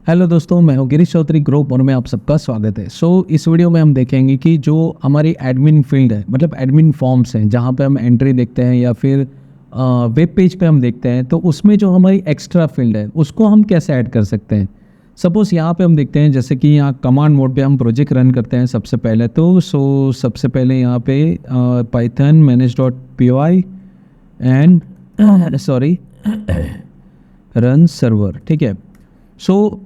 Hello दोस्तों, मैं हूं गिरीश चौधरी ग्रुप और मैं आप सबका स्वागत है। इस वीडियो में हम देखेंगे कि जो हमारी एडमिन फील्ड है, मतलब एडमिन फॉर्म्स हैं जहां पे हम एंट्री देखते हैं या फिर वेब पेज पे हम देखते हैं, तो उसमें जो हमारी एक्स्ट्रा फील्ड है उसको हम कैसे ऐड कर सकते हैं। सपोज़ यहाँ पे हम देखते हैं जैसे कि यहाँ कमांड मोड पे हम प्रोजेक्ट रन करते हैं सबसे पहले तो सबसे पहले यहाँ पे Python manage.py and sorry run server, ठीक है। सो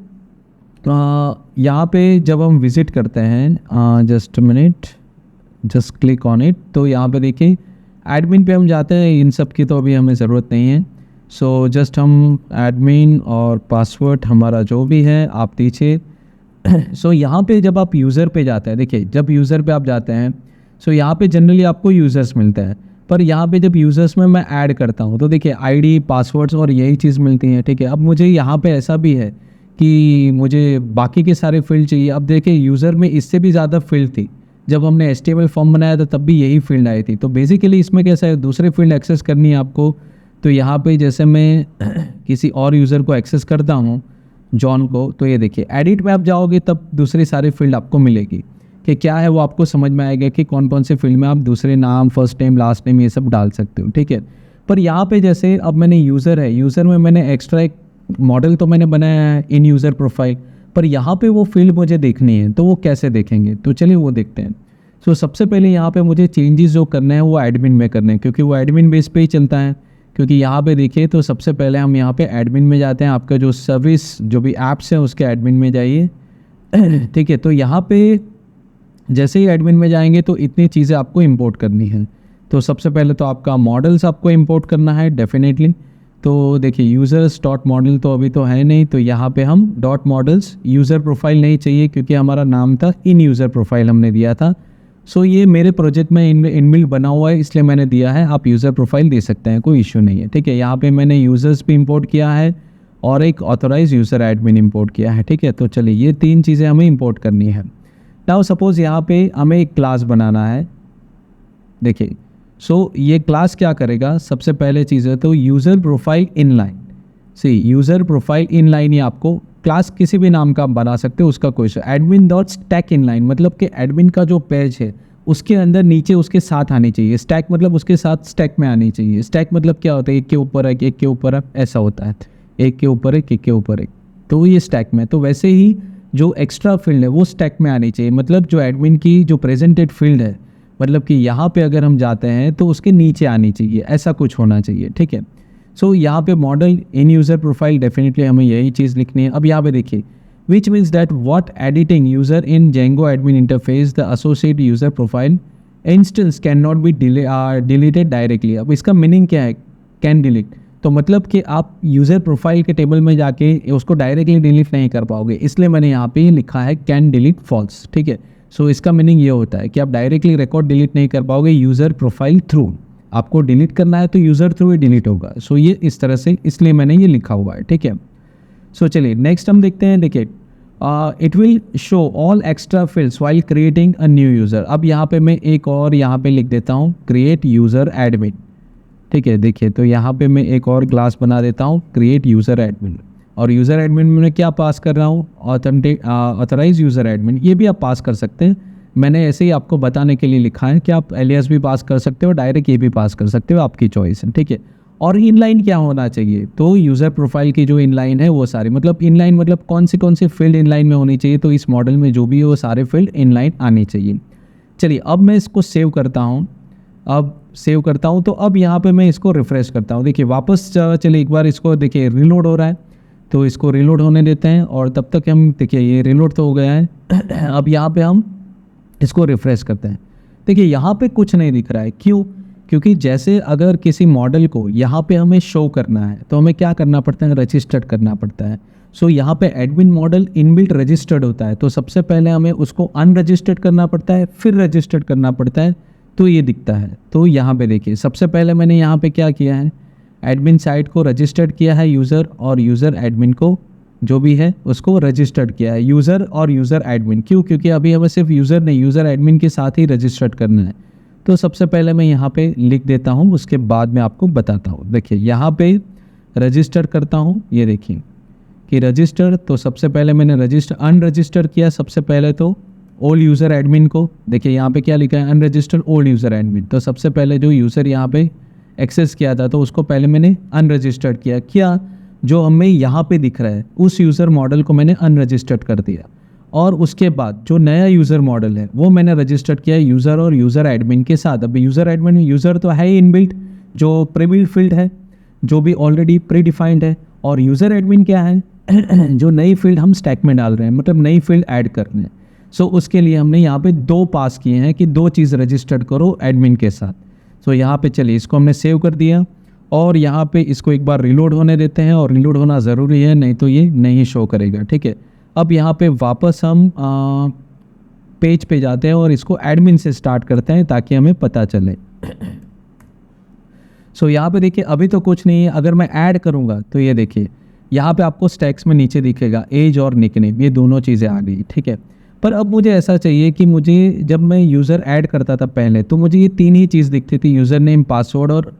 यहाँ पे जब हम विज़िट करते हैं, just minute, just click on it, तो यहाँ पे देखिए एडमिन पे हम जाते हैं। इन सब की तो अभी हमें ज़रूरत नहीं है। जस्ट हम एडमिन और पासवर्ड हमारा जो भी है आप दीजिए। यहाँ पे जब आप यूज़र पे जाते हैं, देखिए जब यूज़र पे आप जाते हैं यहाँ पे जनरली आपको यूज़र्स मिलते हैं, पर यहाँ पे जब यूज़र्स में मैं ऐड करता हूँ तो देखिए आईडी, पासवर्ड्स और यही चीज़ मिलती हैं, ठीक है। अब मुझे यहाँ पे ऐसा भी है कि मुझे बाकी के सारे फील्ड चाहिए। अब देखिए यूज़र में इससे भी ज़्यादा फील्ड थी। जब हमने HTML फॉर्म बनाया था तब भी यही फील्ड आई थी। तो बेसिकली इसमें कैसा है, दूसरे फील्ड एक्सेस करनी है आपको। तो यहाँ पे जैसे मैं किसी और यूज़र को एक्सेस करता हूँ, जॉन को, तो ये देखिए एडिट में आप जाओगे तब दूसरी सारी फील्ड आपको मिलेगी कि क्या है, वो आपको समझ में आएगा कि कौन कौन से फील्ड में आप दूसरे नाम, फर्स्ट नेम, लास्ट नेम ये सब डाल सकते हो, ठीक है। पर यहाँ पे जैसे अब मैंने यूज़र है, यूज़र में मैंने एक्स्ट्रा एक मॉडल तो मैंने बनाया है इन यूज़र प्रोफाइल, पर यहाँ पे वो फील्ड मुझे देखनी है, तो वो कैसे देखेंगे, तो चलिए वो देखते हैं। सबसे पहले यहाँ पे मुझे चेंजेस जो करने हैं वो एडमिन में करने हैं, क्योंकि वो एडमिन बेस पे ही चलता है। क्योंकि यहाँ पे देखिए तो सबसे पहले हम यहाँ पे एडमिन में जाते हैं। आपका जो सर्विस जो भी ऐप्स हैं उसके एडमिन में जाइए, ठीक है। तो यहाँ पे जैसे ही एडमिन में जाएंगे तो इतनी चीज़ें आपको इंपोर्ट करनी है। तो सबसे पहले तो आपका मॉडल्स आपको इंपोर्ट करना है डेफिनेटली। तो देखिए यूज़र्स डॉट मॉडल तो अभी तो है नहीं, तो यहाँ पे हम डॉट मॉडल्स, यूज़र प्रोफाइल नहीं चाहिए क्योंकि हमारा नाम था इन यूज़र प्रोफाइल हमने दिया था। ये मेरे प्रोजेक्ट में इनबिल्ट बना हुआ है इसलिए मैंने दिया है। आप यूज़र प्रोफाइल दे सकते हैं, कोई इशू नहीं है, ठीक है। यहाँ पे मैंने यूज़र्स भी इंपोर्ट किया है और एक ऑथोराइज यूज़र एडमिन इंपोर्ट किया है, ठीक है। तो चलिए ये तीन चीज़ें हमें इंपोर्ट करनी है। नाउ सपोज़ यहाँ पे हमें एक क्लास बनाना है, देखिए। ये क्लास क्या करेगा, सबसे पहले चीज़ है तो user profile inline. User profile inline ही आपको क्लास किसी भी नाम का आप बना सकते हो, उसका कोई एडमिन डॉट स्टैक इनलाइन, मतलब कि एडमिन का जो पेज है उसके अंदर नीचे उसके साथ आनी चाहिए। स्टैक मतलब उसके साथ स्टैक में आनी चाहिए। स्टैक मतलब क्या होता है, एक के ऊपर एक, एक के ऊपर एक, ऐसा होता है, एक के ऊपर एक, एक के ऊपर एक, तो ये स्टैक में। तो वैसे ही जो एक्स्ट्रा फील्ड है वो स्टैक में आनी चाहिए, मतलब जो एडमिन की जो प्रेजेंटेड फील्ड है, मतलब कि यहाँ पे अगर हम जाते हैं तो उसके नीचे आनी चाहिए, ऐसा कुछ होना चाहिए, ठीक है। यहाँ पे मॉडल इन यूज़र प्रोफाइल डेफिनेटली हमें यही चीज़ लिखनी है। अब यहाँ पे देखिए which means that what editing user in Django admin interface the associate user profile instance can not be deleted directly. अब इसका मीनिंग क्या है, कैन डिलीट, तो मतलब कि आप यूज़र प्रोफाइल के टेबल में जाके उसको डायरेक्टली डिलीट नहीं कर पाओगे, इसलिए मैंने यहाँ पे लिखा है कैन डिलीट फॉल्स, ठीक है। इसका मीनिंग ये होता है कि आप डायरेक्टली रिकॉर्ड डिलीट नहीं कर पाओगे यूज़र प्रोफाइल थ्रू। आपको डिलीट करना है तो यूज़र थ्रू ही डिलीट होगा। ये इस तरह से, इसलिए मैंने ये लिखा हुआ है, ठीक है। चलिए नेक्स्ट हम देखते हैं। देखिए it will show all extra fields while creating a new user. अब यहाँ पे मैं एक और यहाँ पे लिख देता हूँ क्रिएट यूज़र एडमिन, ठीक है। देखिए तो यहाँ पे मैं एक और क्लास बना देता हूँ क्रिएट यूज़र एडमिन, और यूज़र एडमिन में मैं क्या पास कर रहा हूँ, ऑथराइज यूज़र एडमिन। ये भी आप पास कर सकते हैं, मैंने ऐसे ही आपको बताने के लिए लिखा है कि आप एलियास भी पास कर सकते हो, डायरेक्ट ये भी पास कर सकते हो, आपकी चॉइस है, ठीक है। और इनलाइन क्या होना चाहिए, तो यूज़र प्रोफाइल की जो इनलाइन है वो सारी, मतलब इनलाइन मतलब कौन सी फील्ड इनलाइन में होनी चाहिए, तो इस मॉडल में जो भी है वो सारे फील्ड इनलाइन आनी चाहिए। चलिए अब मैं इसको सेव करता हूँ। तो अब यहाँ पे मैं इसको रिफ़्रेश करता हूँ। देखिए वापस चलिए एक बार इसको देखिए रिलोड हो रहा है, तो इसको रिलोड होने देते हैं और तब तक हम देखिए ये रिलोड तो हो गया है। अब यहाँ पे हम इसको रिफ़्रेश करते हैं। देखिए यहाँ पे कुछ नहीं दिख रहा है, क्यों, क्योंकि जैसे अगर किसी मॉडल को यहाँ पे हमें शो करना है तो हमें क्या करना पड़ता है, रजिस्टर्ड करना पड़ता है। यहाँ पे एडमिन मॉडल इनबिल्ट रजिस्टर्ड होता है, तो सबसे पहले हमें उसको अनरजिस्टर्ड करना पड़ता है, फिर रजिस्टर्ड करना पड़ता है, तो ये दिखता है। तो यहाँ पे देखिए सबसे पहले मैंने यहाँ पे क्या किया है, एडमिन साइट को रजिस्टर्ड किया है यूज़र, और यूज़र एडमिन को जो भी है उसको रजिस्टर्ड किया है, यूज़र और यूज़र एडमिन। क्यों, क्योंकि अभी हमें सिर्फ यूज़र नहीं, यूज़र एडमिन के साथ ही रजिस्टर्ड करना है। तो सबसे पहले मैं यहाँ पे लिख देता हूँ, उसके बाद मैं आपको बताता हूँ। देखिए यहाँ पे रजिस्टर करता हूँ, ये देखिए कि रजिस्टर, तो सबसे पहले मैंने रजिस्टर अनरजिस्टर किया सबसे पहले तो ओल्ड यूज़र एडमिन को। देखिए यहाँ पे क्या लिखा है, अनरजिस्टर्ड ओल्ड यूज़र एडमिन। तो सबसे पहले जो यूज़र यहाँ पे एक्सेस किया था तो उसको पहले मैंने अनरजिस्टर्ड किया जो हमें यहाँ पे दिख रहा है उस यूज़र मॉडल को मैंने अनरजिस्टर्ड कर दिया। और उसके बाद जो नया यूज़र मॉडल है वो मैंने रजिस्टर्ड किया यूज़र और यूज़र एडमिन के साथ। अब यूज़र एडमिन में यूज़र तो है ही इनबिल्ट, जो प्रीबिल्ट फील्ड है, जो भी ऑलरेडी प्री डिफाइंड है। और यूज़र एडमिन क्या है जो नई फील्ड हम स्टैक में डाल रहे हैं, मतलब नई फील्ड ऐड कर रहे हैं। सो उसके लिए हमने यहाँ पे 2 पास किए हैं कि 2 चीज़ रजिस्टर्ड करो एडमिन के साथ। सो यहाँ पे चलिए इसको हमने सेव कर दिया और यहाँ पे इसको एक बार रिलोड होने देते हैं, और रिलोड होना ज़रूरी है नहीं तो ये नहीं शो करेगा, ठीक है। अब यहाँ पे वापस हम पेज पे जाते हैं और इसको एडमिन से स्टार्ट करते हैं ताकि हमें पता चले। सो यहाँ पे देखिए अभी तो कुछ नहीं है, अगर मैं ऐड करूँगा तो ये देखिए यहाँ पे आपको स्टैक्स में नीचे दिखेगा एज और निकनेम, ये दोनों चीज़ें आ गई, ठीक है। पर अब मुझे ऐसा चाहिए कि मुझे जब मैं यूज़र ऐड करता था पहले तो मुझे ये 3 ही चीज़ दिखती थी, यूज़र नेम, पासवर्ड और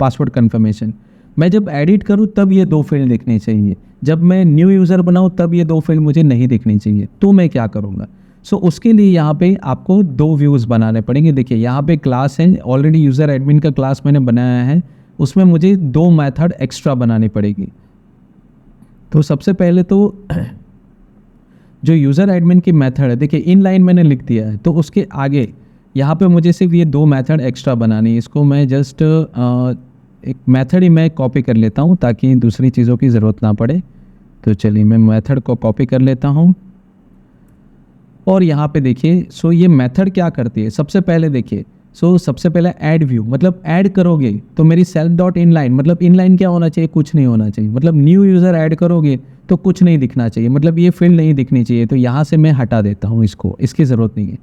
पासवर्ड कन्फर्मेशन। मैं जब एडिट करूँ तब ये 2 फील्ड दिखनी चाहिए, जब मैं न्यू यूज़र बनाऊँ तब ये 2 फील्ड मुझे नहीं दिखनी चाहिए। तो मैं क्या करूँगा, सो उसके लिए यहाँ पे आपको 2 व्यूज़ बनाने पड़ेंगे। देखिए यहाँ पे क्लास है, ऑलरेडी यूज़र एडमिन का क्लास मैंने बनाया है, उसमें मुझे 2 मेथड एक्स्ट्रा बनानी पड़ेगी। तो सबसे पहले तो जो यूज़र एडमिन की मेथड है, देखिए इन लाइन मैंने लिख दिया है, तो उसके आगे यहाँ पे मुझे सिर्फ ये 2 मेथड एक्स्ट्रा बनानी है। इसको मैं जस्ट एक मेथड ही मैं कॉपी कर लेता हूँ ताकि दूसरी चीज़ों की ज़रूरत ना पड़े। तो चलिए मैं मेथड को कॉपी कर लेता हूँ और यहाँ पे देखिए सो ये मेथड क्या करती है, सबसे पहले देखिए सबसे पहले ऐड व्यू, मतलब ऐड करोगे तो मेरी सेल्फ डॉट इनलाइन, मतलब इनलाइन क्या होना चाहिए, कुछ नहीं होना चाहिए, मतलब न्यू यूज़र ऐड करोगे तो कुछ नहीं दिखना चाहिए, मतलब ये फील्ड नहीं दिखनी चाहिए। तो यहाँ से मैं हटा देता हूँ इसको, इसकी ज़रूरत नहीं है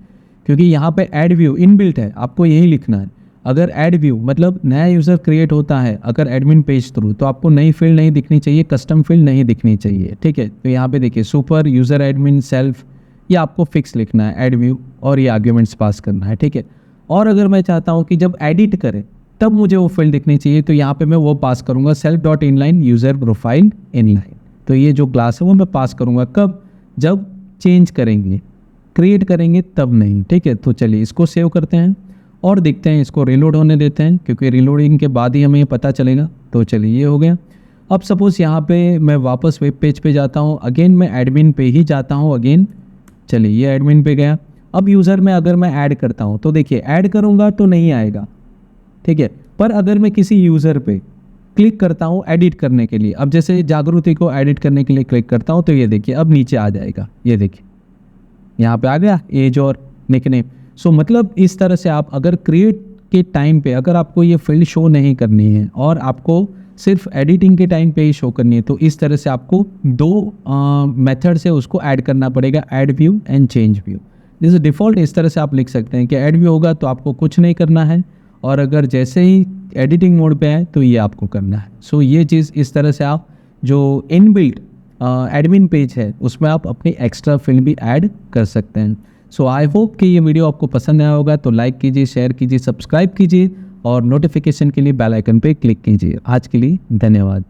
क्योंकि यहाँ पे ऐड व्यू इनबिल्ट है, आपको यही लिखना है। अगर ऐड व्यू मतलब नया यूज़र क्रिएट होता है अगर एडमिन पेज थ्रू, तो आपको नई फील्ड नहीं दिखनी चाहिए, कस्टम फील्ड नहीं दिखनी चाहिए, ठीक है। तो यहाँ पे देखिए सुपर यूज़र एडमिन सेल्फ, ये आपको फिक्स लिखना है ऐड व्यू और ये आर्ग्यूमेंट्स पास करना है, ठीक है। और अगर मैं चाहता हूँ कि जब एडिट करें तब मुझे वो फील्ड दिखनी चाहिए, तो यहाँ पे मैं वो पास करूँगा self dot inline user profile inline. तो ये जो क्लास है वो मैं पास करूँगा कब, जब चेंज करेंगे, क्रिएट करेंगे तब नहीं, ठीक है। तो चलिए इसको सेव करते हैं और देखते हैं, इसको रिलोड होने देते हैं क्योंकि रिलोडिंग के बाद ही हमें ये पता चलेगा। तो चलिए ये हो गया। अब सपोज़ यहाँ पे मैं वापस वेब पेज पे जाता हूँ, अगेन मैं एडमिन पे ही जाता हूँ अगेन। चलिए ये एडमिन पे गया। अब यूज़र में अगर मैं ऐड करता हूँ तो देखिए ऐड करूँगा तो नहीं आएगा, ठीक है। पर अगर मैं किसी यूज़र पे क्लिक करता हूँ एडिट करने के लिए, अब जैसे जागृति को एडिट करने के लिए क्लिक करता हूँ तो ये देखिए अब नीचे आ जाएगा, ये देखिए यहाँ पे आ गया एज और निकनेम। सो मतलब इस तरह से आप अगर क्रिएट के टाइम पे अगर आपको ये फील्ड शो नहीं करनी है और आपको सिर्फ एडिटिंग के टाइम पे ही शो करनी है, तो इस तरह से आपको 2 मेथड से उसको ऐड करना पड़ेगा, add view and change view. जैसे डिफ़ॉल्ट इस तरह से आप लिख सकते हैं कि ऐड व्यू होगा तो आपको कुछ नहीं करना है, और अगर जैसे ही एडिटिंग मोड पे आए तो ये आपको करना है। सो ये चीज़ इस तरह से आप जो इनबिल्ट एडमिन पेज है उसमें आप अपनी एक्स्ट्रा फील्ड भी ऐड कर सकते हैं। सो आई होप कि ये वीडियो आपको पसंद आया होगा, तो लाइक कीजिए, शेयर कीजिए, सब्सक्राइब कीजिए और नोटिफिकेशन के लिए बेल आइकन पे क्लिक कीजिए। आज के लिए धन्यवाद।